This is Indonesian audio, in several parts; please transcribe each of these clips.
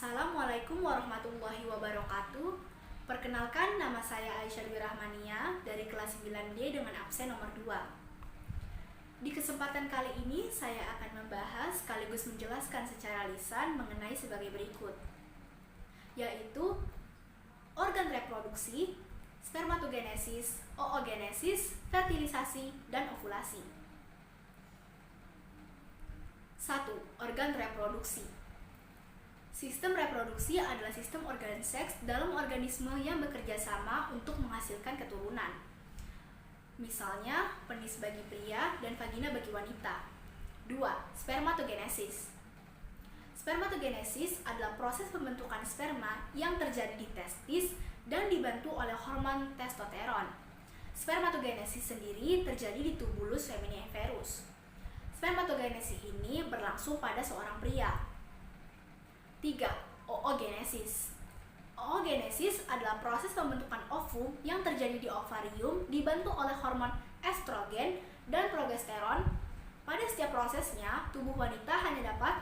Assalamualaikum warahmatullahi wabarakatuh. Perkenalkan, nama saya Aisyah Dwi Rahmania dari kelas 9D dengan absen nomor 2. Di kesempatan kali ini saya akan membahas sekaligus menjelaskan secara lisan mengenai sebagai berikut, yaitu organ reproduksi, spermatogenesis, oogenesis, fertilisasi, dan ovulasi. 1. Organ reproduksi. Sistem reproduksi adalah sistem organ seks dalam organisme yang bekerja sama untuk menghasilkan keturunan. Misalnya, penis bagi pria dan vagina bagi wanita. 2. Spermatogenesis. Spermatogenesis adalah proses pembentukan sperma yang terjadi di testis dan dibantu oleh hormon testosteron. Spermatogenesis sendiri terjadi di tubulus feminiferus. Spermatogenesis ini berlangsung pada seorang pria. 3. Oogenesis. Oogenesis adalah proses pembentukan ovum yang terjadi di ovarium dibantu oleh hormon estrogen dan progesteron. Pada setiap prosesnya, tubuh wanita hanya dapat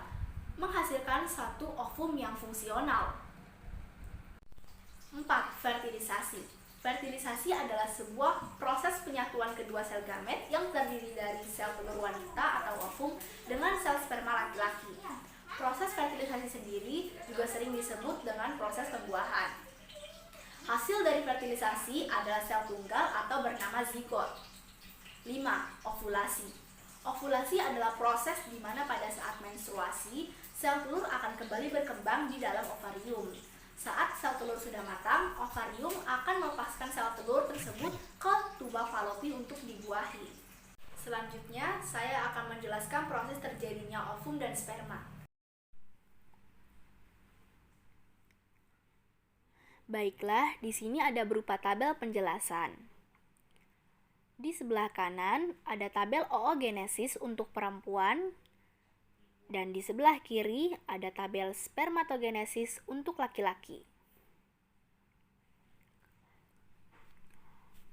menghasilkan satu ovum yang fungsional. 4. Fertilisasi. Fertilisasi adalah sebuah proses penyatuan kedua sel gamet yang terdiri dari sel telur wanita atau ovum dengan sel sperma laki-laki. Proses fertilisasi sendiri juga sering disebut dengan proses pembuahan. Hasil dari fertilisasi adalah sel tunggal atau bernama zigot. 5. Ovulasi. Ovulasi adalah proses di mana pada saat menstruasi, sel telur akan kembali berkembang di dalam ovarium. Saat sel telur sudah matang, ovarium akan melepaskan sel telur tersebut ke tuba falopi untuk dibuahi. Selanjutnya, saya akan menjelaskan proses terjadinya ovum dan sperma. Baiklah, di sini ada berupa tabel penjelasan. Di sebelah kanan ada tabel oogenesis untuk perempuan, dan di sebelah kiri ada tabel spermatogenesis untuk laki-laki.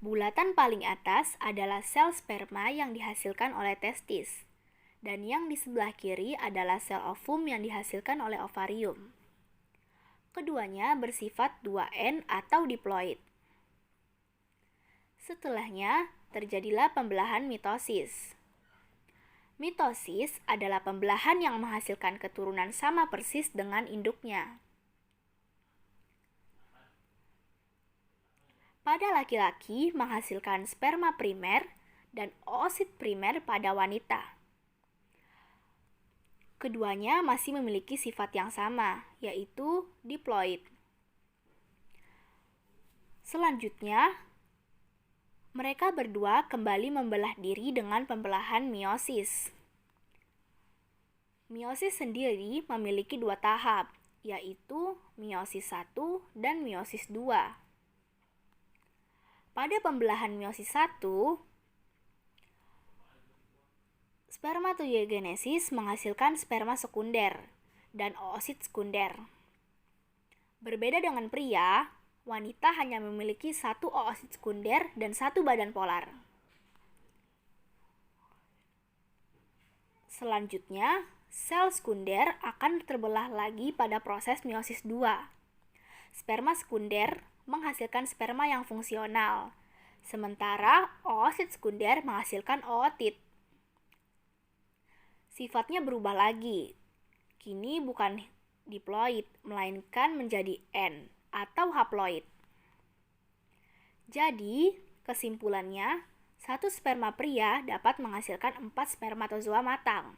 Bulatan paling atas adalah sel sperma yang dihasilkan oleh testis, dan yang di sebelah kiri adalah sel ovum yang dihasilkan oleh ovarium. Keduanya bersifat 2N atau diploid. Setelahnya, terjadilah pembelahan mitosis. Mitosis adalah pembelahan yang menghasilkan keturunan sama persis dengan induknya. Pada laki-laki menghasilkan sperma primer dan oosit primer pada wanita. Keduanya masih memiliki sifat yang sama, yaitu diploid. Selanjutnya, mereka berdua kembali membelah diri dengan pembelahan meiosis. Meiosis sendiri memiliki dua tahap, yaitu meiosis 1 dan meiosis 2. Pada pembelahan meiosis 1, spermatogenesis menghasilkan sperma sekunder dan oosit sekunder. Berbeda dengan pria, wanita hanya memiliki satu oosit sekunder dan satu badan polar. Selanjutnya, sel sekunder akan terbelah lagi pada proses meiosis 2. Sperma sekunder menghasilkan sperma yang fungsional, sementara oosit sekunder menghasilkan ootit. Sifatnya berubah lagi. Kini bukan diploid, melainkan menjadi N atau haploid. Jadi, kesimpulannya, satu sperma pria dapat menghasilkan 4 spermatozoa matang.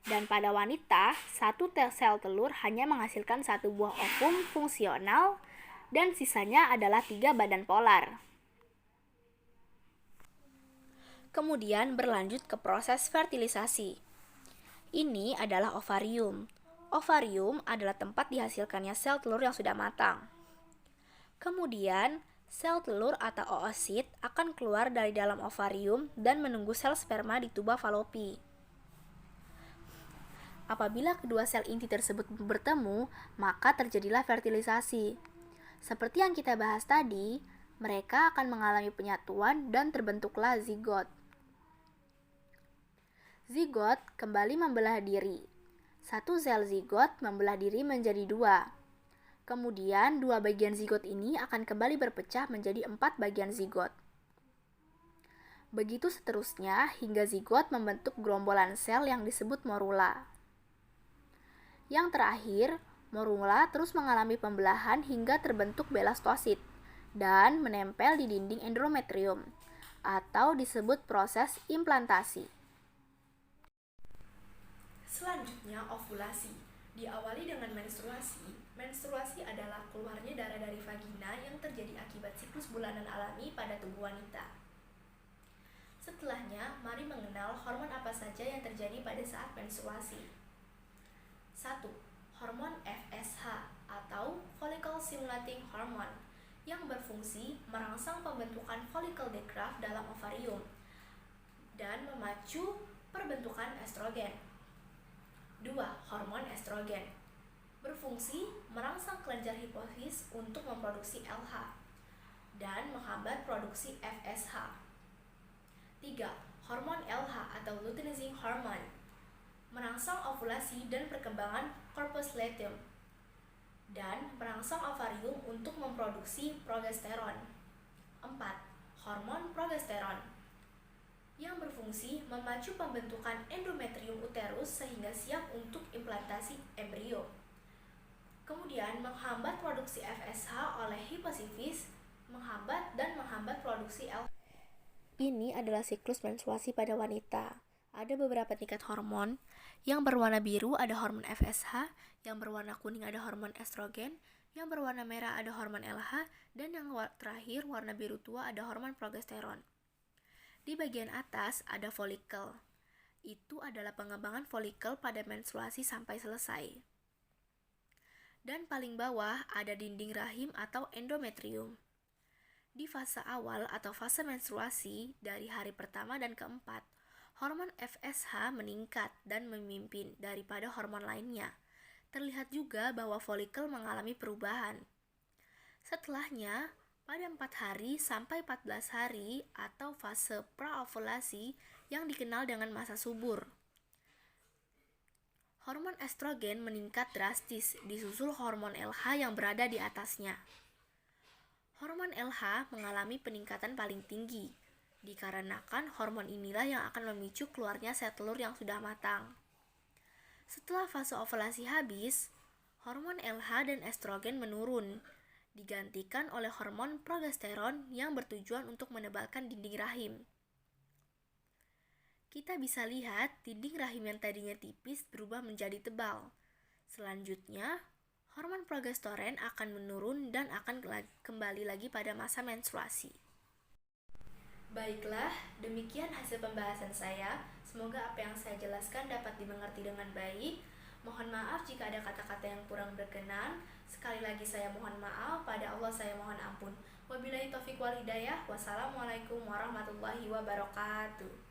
Dan pada wanita, satu sel telur hanya menghasilkan satu buah ovum fungsional dan sisanya adalah 3 badan polar. Kemudian berlanjut ke proses fertilisasi. Ini adalah ovarium. Ovarium adalah tempat dihasilkannya sel telur yang sudah matang. Kemudian, sel telur atau oosit akan keluar dari dalam ovarium dan menunggu sel sperma di tuba falopi. Apabila kedua sel inti tersebut bertemu, maka terjadilah fertilisasi. Seperti yang kita bahas tadi, mereka akan mengalami penyatuan dan terbentuklah zigot. Zigot kembali membelah diri. Satu sel zigot membelah diri menjadi 2, Kemudian, 2 bagian zigot ini akan kembali berpecah menjadi 4 bagian zigot. Begitu seterusnya hingga zigot membentuk gerombolan sel yang disebut morula. Yang terakhir, morula terus mengalami pembelahan hingga terbentuk belastosit dan menempel di dinding endometrium atau disebut proses implantasi. Selanjutnya, ovulasi. Diawali dengan menstruasi. Menstruasi adalah keluarnya darah dari vagina yang terjadi akibat siklus bulanan alami pada tubuh wanita. Setelahnya, mari mengenal hormon apa saja yang terjadi pada saat menstruasi. 1. Hormon FSH atau Follicle Stimulating Hormone yang berfungsi merangsang pembentukan follicle degrowth dalam ovarium dan memacu perbentukan estrogen. 2. Hormon estrogen berfungsi merangsang kelenjar hipofis untuk memproduksi LH dan menghambat produksi FSH. 3. Hormon LH atau luteinizing hormone merangsang ovulasi dan perkembangan corpus luteum dan merangsang ovarium untuk memproduksi progesteron. 4. Hormon progesteron yang berfungsi memacu pembentukan endometrium uterus sehingga siap untuk implantasi embrio. Kemudian menghambat produksi FSH oleh hipofis, menghambat produksi LH. Ini adalah siklus menstruasi pada wanita. Ada beberapa tingkat hormon. Yang berwarna biru ada hormon FSH, yang berwarna kuning ada hormon estrogen, yang berwarna merah ada hormon LH, dan yang terakhir warna biru tua ada hormon progesteron. Di bagian atas ada folikel. Itu adalah pengembangan folikel pada menstruasi sampai selesai. Dan paling bawah ada dinding rahim atau endometrium. Di fase awal atau fase menstruasi dari hari pertama dan keempat, hormon FSH meningkat dan memimpin daripada hormon lainnya. Terlihat juga bahwa folikel mengalami perubahan. Setelahnya, pada 4 hari sampai 14 hari atau fase praovulasi yang dikenal dengan masa subur, hormon estrogen meningkat drastis disusul hormon LH yang berada di atasnya. Hormon LH mengalami peningkatan paling tinggi, dikarenakan hormon inilah yang akan memicu keluarnya sel telur yang sudah matang. Setelah fase ovulasi habis, hormon LH dan estrogen menurun, digantikan oleh hormon progesteron yang bertujuan untuk menebalkan dinding rahim. Kita bisa lihat dinding rahim yang tadinya tipis berubah menjadi tebal. Selanjutnya, hormon progesteron akan menurun dan akan kembali lagi pada masa menstruasi. Baiklah, demikian hasil pembahasan saya. Semoga apa yang saya jelaskan dapat dimengerti dengan baik. Mohon maaf jika ada kata-kata yang kurang berkenan. Sekali lagi saya mohon maaf, pada Allah saya mohon ampun. Wabillahi taufiq wal hidayah. Wassalamualaikum warahmatullahi wabarakatuh.